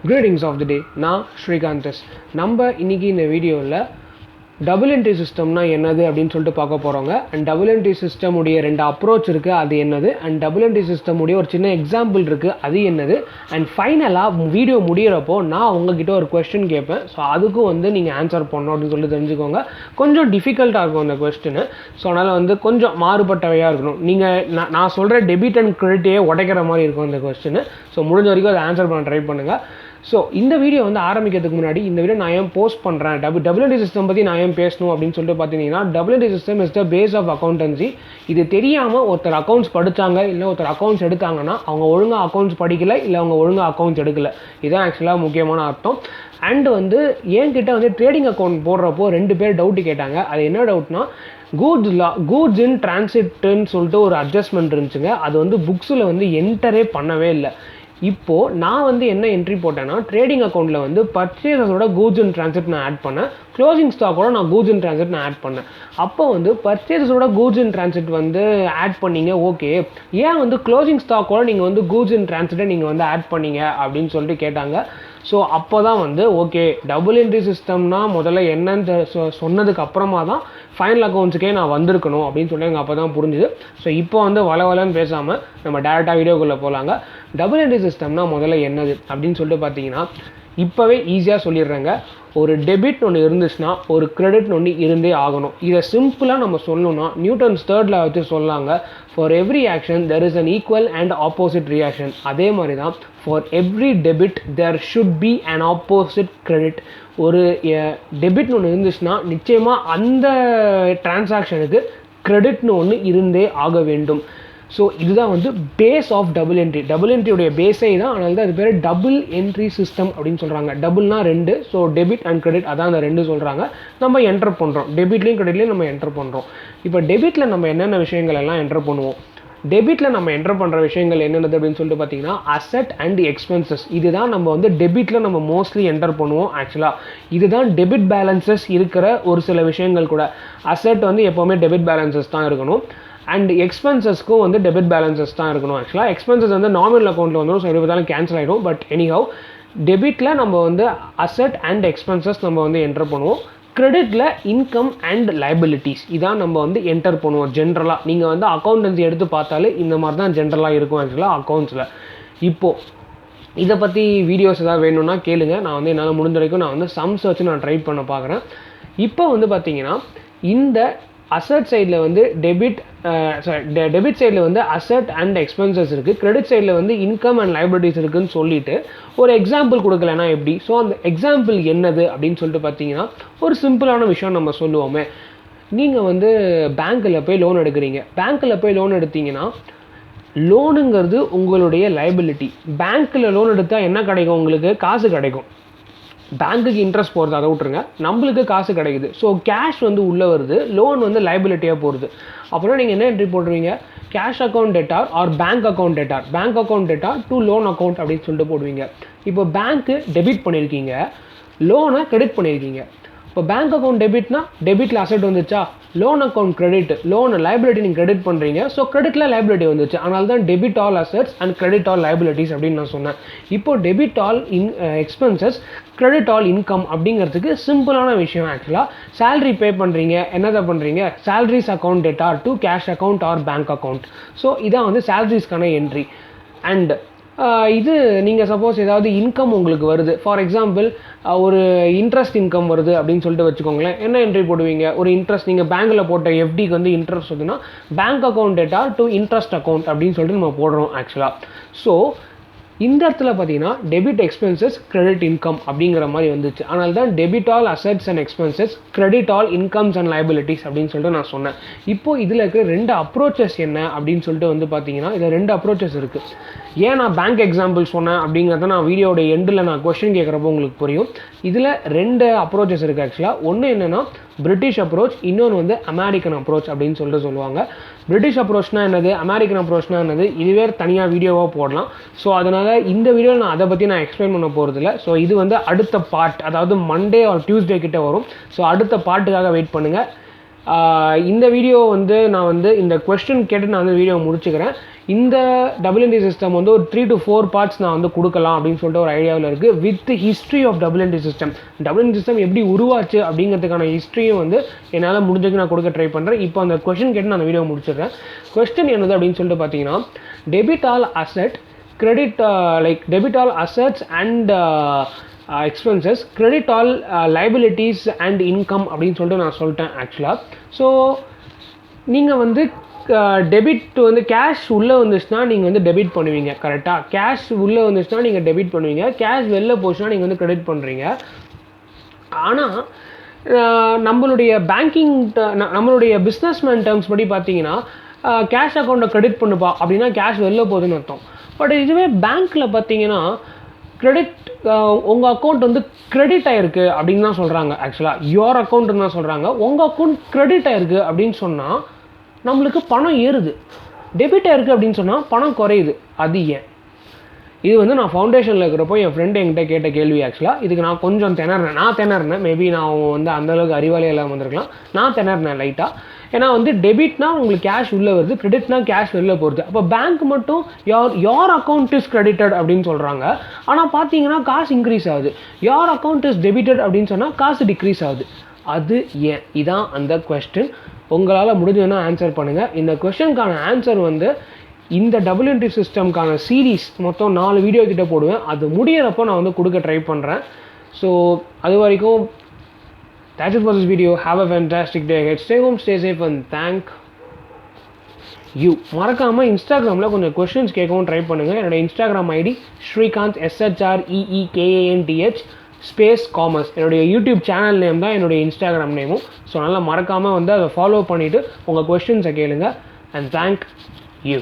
Greetings of the day. நான் ஸ்ரீகாந்தஸ். நம்ம இன்னைக்கு இந்த வீடியோவில் டபுள் என்ட்ரி சிஸ்டம்னா என்னது அப்படின்னு சொல்லிட்டு பார்க்க போகிறோங்க. அண்ட் டபுள் என்ட்ரி சிஸ்டம் உடைய ரெண்டு அப்ரோச் இருக்குது, அது என்னது, அண்ட் டபுள் என்ட்ரி சிஸ்டம் உடைய ஒரு சின்ன எக்ஸாம்பிள் இருக்குது, அது என்னது, அண்ட் ஃபைனலாக வீடியோ முடிகிறப்போ நான் உங்ககிட்ட ஒரு கொஸ்டின் கேட்பேன். ஸோ அதுக்கும் நீங்கள் ஆன்சர் பண்ணணும் அப்படின்னு சொல்லிட்டு தெரிஞ்சுக்கோங்க. கொஞ்சம் டிஃபிகல்ட்டாக இருக்கும் அந்த கொஸ்டின். ஸோ அதனால் கொஞ்சம் மாறுபட்டவையாக இருக்கணும். நீங்கள் நான் சொல்கிற டெபிட் அண்ட் கிரெடிட்டையே உடைக்கிற மாதிரி இருக்கும் அந்த கொஸ்டின். ஸோ முடிஞ்ச வரைக்கும் அதை ஆன்சர் பண்ண ட்ரை பண்ணுங்கள். ஸோ இந்த வீடியோ ஆரம்பிக்கிறதுக்கு முன்னாடி இந்த வீடியோ நான் ஏன் போஸ்ட் பண்ணுறேன், டபுள் என்ட்ரி சிஸ்டம் பற்றி நான் ஏன் பேசணும் அப்படின்னு சொல்லிட்டு பார்த்தீங்கன்னா, double entry system is the base of accountancy. இது தெரியாமல் ஒருத்தர் அக்கௌண்ட்ஸ் படித்தாங்க இல்லை ஒருத்தர் அக்கௌண்ட்ஸ் எடுத்தாங்கன்னா அவங்க ஒழுங்காக அக்கௌண்ட்ஸ் படிக்கலை இல்லை அவங்க ஒழுங்காக அக்கௌண்ட்ஸ் எடுக்கலை. இதுதான் ஆக்சுவலாக முக்கியமான அர்த்தம். அண்ட் என்கிட்ட ட்ரேடிங் அக்கௌண்ட் போடுறப்போ 2 பேர் டவுட்டு கேட்டாங்க. அது என்ன டவுட்னா, கூட்ஸ் இன் டிரான்சிட்னு சொல்லிட்டு ஒரு அட்ஜஸ்ட்மெண்ட் இருந்துச்சுங்க. அது புக்ஸில் என்டரே பண்ணவே இல்லை. இப்போது நான் என்ன என்ட்ரி போட்டேன்னா, ட்ரேடிங் அக்கௌண்ட்டில் பர்ச்சேஸோட கூட்ஸ் இன் டிரான்சிட் நான் ஆட் பண்ணேன், க்ளோசிங் ஸ்டாக்கோட நான் கூட்ஸ் இன் டிரான்சிட் நான் ஆட் பண்ணேன். அப்போ பர்ச்சேஸோட கூட்ஸ் இன் டிரான்சிட் ஆட் பண்ணீங்க, ஓகே, ஏன் க்ளோசிங் ஸ்டாக்கோட நீங்கள் கூட்ஸ் இன் டிரான்சிட்டை நீங்கள் ஆட் பண்ணீங்க அப்படின்னு சொல்லிட்டு கேட்டாங்க. ஸோ அப்போ தான் ஓகே, டபுள் என்ட்ரி சிஸ்டம்னா முதல்ல என்னன்னு சொன்னதுக்கு அப்புறமா தான் ஃபைனல் அக்கௌண்ட்ஸுக்கே நான் வந்திருக்கணும் அப்படின்னு சொல்லி எனக்கு அப்போ தான் புரிஞ்சுது. ஸோ இப்போ வளவலன்னு பேசாமல் நம்ம டேரெக்டாக வீடியோக்குள்ளே போகலாங்க. டபுள் என்ட்ரி சிஸ்டம்னா முதல்ல என்னது அப்படின்னு சொல்லிட்டு பார்த்தீங்கன்னா, இப்போவே ஈஸியாக சொல்லிடுறேங்க. ஒரு டெபிட் ஒன்று இருந்துச்சுன்னா ஒரு கிரெடிட் ஒன்று இருந்தே ஆகணும். இதை சிம்பிளாக நம்ம சொல்லணும்னா நியூட்டன்ஸ் 3rd law வச்சு சொல்லாங்க, for every action there is an equal and opposite reaction. அதே மாதிரி தான் for every debit there should be an opposite credit. ஒரு டெபிட்னு ஒன்று இருந்துச்சுன்னா நிச்சயமாக அந்த டிரான்சாக்ஷனுக்கு கிரெடிட்னு ஒன்று இருந்தே ஆக வேண்டும். ஸோ இதுதான் base of double entry. Double என்ட்ரியுடைய பேஸே தான், அதனால தான் அது பேர் டபுள் என்ட்ரி சிஸ்டம் அப்படின்னு சொல்கிறாங்க. டபுள்னா 2, ஸோ டெபிட் அண்ட் கிரெடிட், அதான் அந்த 2 சொல்கிறாங்க. நம்ம என்டர் பண்ணுறோம், டெபிட்லேயும் கிரெடிட்லேயும் நம்ம என்டர் பண்ணுறோம். இப்போ டெபிட்டில் நம்ம என்னென்ன விஷயங்கள் எல்லாம் என்டர் பண்ணுவோம், டெபிட்டில் நம்ம என்டர் பண்ணுற விஷயங்கள் என்னென்னது அப்படின்னு சொல்லிட்டு பார்த்தீங்கன்னா, அசெட் அண்ட் எக்ஸ்பென்சஸ். இதுதான் நம்ம டெபிட்டில் நம்ம மோஸ்ட்லி என்டர் பண்ணுவோம். ஆக்சுவலாக இதுதான் டெபிட் பேலன்சஸ் இருக்கிற ஒரு சில விஷயங்கள் கூட. அசெட் எப்போவுமே டெபிட் பேலன்சஸ் தான் இருக்கணும், அண்ட் எக்ஸ்பென்சஸ்க்கும் டெபிட் பேலன்சஸ் தான் இருக்கணும். ஆக்சுவலாக எக்ஸ்பென்சஸ் நார்மல் அக்கௌண்ட்டில் வந்துடும், ஸோ எப்படி பார்த்தாலும் கேன்சல் ஆகிடும். பட் எனிஹவ் டெபிட்டில் நம்ம அசெட் அண்ட் எக்ஸ்பென்சஸ் நம்ம என்டர் பண்ணுவோம். கிரெடிட்டில் இன்கம் அண்ட் லைபிலிட்டிஸ் இதான் நம்ம என்டர் பண்ணுவோம். ஜென்ரலாக நீங்கள் அக்கௌண்டன்சி எடுத்து பார்த்தாலே இந்த மாதிரி தான் ஜென்ரலாக இருக்கும் ஆக்சுவலாக அக்கௌண்ட்ஸில். இப்போது இதை பற்றி வீடியோஸ் எதாவது வேணும்னா கேளுங்க, நான் என்னால் முடிஞ்ச வரைக்கும் நான் சம்ஸ் வச்சு நான் ட்ரை பண்ண பார்க்குறேன். இப்போ பார்த்தீங்கன்னா, இந்த அசட் சைடில் டெபிட் சைடில் அசட் அண்ட் எக்ஸ்பென்சஸ் இருக்குது, கிரெடிட் சைடில் இன்கம் அண்ட் லைபிலிட்டிஸ் இருக்குதுன்னு சொல்லிட்டு ஒரு எக்ஸாம்பிள் கொடுக்கலன்னா எப்படி? ஸோ அந்த எக்ஸாம்பிள் என்னது அப்படின்னு சொல்லிட்டு பார்த்தீங்கன்னா, ஒரு சிம்பிளான விஷயம் நம்ம சொல்லுவோமே. நீங்கள் பேங்க்கில் போய் லோன் எடுக்கிறீங்க. பேங்க்கில் போய் லோன் எடுத்தீங்கன்னா, லோனுங்கிறது உங்களுடைய லைபிலிட்டி. பேங்க்கில் லோன் எடுத்தால் என்ன கிடைக்கும்? உங்களுக்கு காசு கிடைக்கும். பேங்க்குக்கு இன்ட்ரெஸ்ட் போகிறது அதை விட்டுருங்க, நம்மளுக்கு காசு கிடைக்குது. ஸோ கேஷ் உள்ளே வருது, லோன் லைபிலிட்டியாக போகிறது. அப்படின்னா நீங்கள் என்ன என்ட்ரி போடுவீங்க? Cash account debtor R bank account debtor, bank account debtor to loan account அப்படின்னு சொல்லிட்டு போடுவீங்க. இப்போ பேங்க்கு டெபிட் பண்ணியிருக்கீங்க, லோனை கிரெடிட் பண்ணியிருக்கீங்க. இப்போ பேங்க் அக்கௌண்ட் டெபிட்னா டெபிட்டில் அசெட் வந்துச்சா, loan account credit, loan liability நீங்கள் கிரெடிட் பண்ணுறீங்க, ஸோ கிரெடிட்டில் லைபிலிட்டி வந்துச்சு. அதனால தான் debit all assets and credit all liabilities அப்படின்னு நான் சொன்னேன். இப்போ debit all expenses, credit all income அப்படிங்கிறதுக்கு சிம்பிளான விஷயம். ஆக்சுவலாக சேலரி பே பண்ணுறீங்க, என்னதை பண்ணுறீங்க? Salaries account debtor to cash account R bank account. So இதான் சேலரிஸ்க்கான என்ட்ரி. அண்ட் இது நீங்கள் சப்போஸ் ஏதாவது இன்கம் உங்களுக்கு வருது, ஃபார் எக்ஸாம்பிள் ஒரு இன்ட்ரெஸ்ட் இன்கம் வருது அப்படின்னு சொல்லிட்டு வச்சுக்கோங்களேன். என்ன என்ட்ரி போடுவீங்க? ஒரு இன்ட்ரெஸ்ட் நீங்கள் பேங்க்கில் போட்ட எஃப்டிக்கு இன்ட்ரெஸ்ட் வருதுன்னா bank account data to interest account அப்படின்னு சொல்லிட்டு நம்ம போடுறோம் ஆக்சுவலாக. ஸோ இந்த இடத்துல பார்த்தீங்கன்னா டெபிட் எக்ஸ்பென்சஸ் கிரெடிட் இன்கம் அப்படிங்கிற மாதிரி வந்துச்சு. அதனால தான் debit all assets and expenses, credit all incomes and liabilities அப்படின்னு சொல்லிட்டு நான் சொன்னேன். இப்போது இதில் இருக்கிற 2 அப்ரோச்சஸ் என்ன அப்படின்னு சொல்லிட்டு பார்த்தீங்கன்னா, இதில் 2 அப்ரோச்சஸ் இருக்குது. ஏன் நான் பேங்க் எக்ஸாம்பிள் சொன்னேன் அப்படிங்கிறத நான் வீடியோட எண்டில் நான் கொஸ்டின் கேட்குறப்போ உங்களுக்கு புரியும். இதில் 2 அப்ரோச்சஸ் இருக்குது ஆக்சுவலாக. ஒன்று என்னென்னா பிரிட்டிஷ் அப்ரோச், இன்னொன்று அமெரிக்கன் அப்ரோச் அப்படின்னு சொல்லிட்டு சொல்லுவாங்க. பிரிட்டிஷ் அப்ரோச்னா என்னது, அமெரிக்கன் அப்ரோச்னா என்னது, இதுவே தனியாக வீடியோவாக போடலாம். ஸோ அதனால் இந்த வீடியோவில் நான் அதை பற்றி நான் எக்ஸ்பிளைன் பண்ண போகிறதில்ல. ஸோ இது அடுத்த பார்ட், அதாவது மண்டே ஆர் டியூஸ்டே கிட்டே வரும். ஸோ அடுத்த பார்ட்டுக்காக வெயிட் பண்ணுங்கள். இந்த வீடியோ வந்து நான் வந்து இந்த கொஸ்டின் கேட்டு நான் வந்து வீடியோ முடிச்சுக்கிறேன். இந்த WNT சிஸ்டம் வந்து ஒரு 3 to 4 பார்ட்ஸ் நான் வந்து கொடுக்கலாம் அப்படின்னு சொல்லிட்டு ஒரு ஐடியாவில் இருக்குது. With history of WNT system, WNT system எப்படி உருவாச்சு அப்படிங்கிறதுக்கான ஹிஸ்ட்ரியும் வந்து என்னால் முடிஞ்சதுக்கு நான் கொடுக்க ட்ரை பண்ணுறேன். இப்போ அந்த கொஸ்டின் கேட்டு நான் வீடியோ முடிச்சிடுறேன். கொஸ்டின் என்னது அப்படின்னு சொல்லிட்டு பார்த்தீங்கன்னா, debit all asset, credit like debit all assets and expenses, credit all liabilities and income அப்படின்னு சொல்லிட்டு நான் சொல்லிட்டேன் ஆக்சுவலாக. ஸோ நீங்கள் வந்து டெபிட் வந்து கேஷ் உள்ளே வந்துச்சுன்னா நீங்கள் வந்து டெபிட் பண்ணுவீங்க, கரெக்டாக? கேஷ் உள்ளே வந்துச்சுன்னா நீங்கள் டெபிட் பண்ணுவீங்க, கேஷ் வெளில போச்சுன்னா நீங்கள் வந்து கிரெடிட் பண்ணுறீங்க. ஆனால் நம்மளுடைய பேங்கிங் நம்மளுடைய பிஸ்னஸ்மேன் டேர்ம்ஸ் படி பார்த்தீங்கன்னா கேஷ் அக்கௌண்ட்டை கிரெடிட் பண்ணுப்பா அப்படின்னா கேஷ் வெளில போகுதுன்னு அர்த்தம். பட் இதுவே பேங்க்கில் பார்த்தீங்கன்னா கிரெடிட் உங்கள் அக்கௌண்ட் வந்து கிரெடிட் ஆகிருக்கு அப்படின்னு தான் சொல்கிறாங்க. ஆக்சுவலாக யோர் அக்கௌண்ட்டுன்னு தான் சொல்கிறாங்க. உங்கள் அக்கௌண்ட் கிரெடிட் ஆகிருக்கு அப்படின்னு சொன்னால் நம்மளுக்கு பணம் ஏறுது, டெபிட் ஆகிருக்கு அப்படின்னு சொன்னால் பணம் குறையுது. அது ஏன்? இது வந்து நான் ஃபவுண்டேஷனில் இருக்கிறப்போ என் ஃப்ரெண்டு என்கிட்ட கேட்ட கேள்வி. ஆக்சுவலாக இதுக்கு நான் கொஞ்சம் திணறினேன். மேபி நான் வந்து அந்தளவுக்கு அறிவாளியாக இல்லாமல் வந்திருக்கலாம். நான் திணறினேன் லைட்டாக. ஏன்னா வந்து டெபிட்னா உங்களுக்கு கேஷ் உள்ளே வருது, கிரெடிட்னா கேஷ் வெளில போகிறது. அப்போ பேங்க் மட்டும் யோர் அக்கௌண்ட் இஸ் கிரெடிட்டட் அப்படின்னு சொல்கிறாங்க. ஆனால் பார்த்தீங்கன்னா காசு இன்க்ரீஸ் ஆகுது. யோர் அக்கௌண்ட் இஸ் டெபிட்டட் அப்படின்னு சொன்னால் காசு டிக்ரீஸ் ஆகுது. அது ஏன்? இதான் அந்த கொஸ்டின். உங்களால் முடிஞ்சதுன்னா ஆன்சர் பண்ணுங்கள். இந்த கொஸ்டினுக்கான ஆன்சர் வந்து இந்த WNT சிஸ்டம்கான சீரீஸ் மொத்தம் 4 வீடியோ கிட்ட போடுவேன். அது முடியிறப்போ நான் வந்து கொடுக்க ட்ரை பண்ணுறேன். ஸோ அது வரைக்கும் that's it for this video. Have a fantastic day ahead. Stay home, stay safe and thank you. மறக்காமல் இன்ஸ்டாகிராமில் கொஞ்சம் கொஸ்டின்ஸ் கேட்கவும் ட்ரை பண்ணுங்கள். என்னோட Instagram ID Shreekanth SHREEKANTH space commerce. என்னுடைய யூடியூப் சேனல் நேம் தான் என்னுடைய இன்ஸ்டாகிராம் நேமும். ஸோ நல்லா மறக்காமல் வந்து அதை ஃபாலோ பண்ணிவிட்டு உங்கள் கொஸ்டின்ஸை கேளுங்க. And thank you.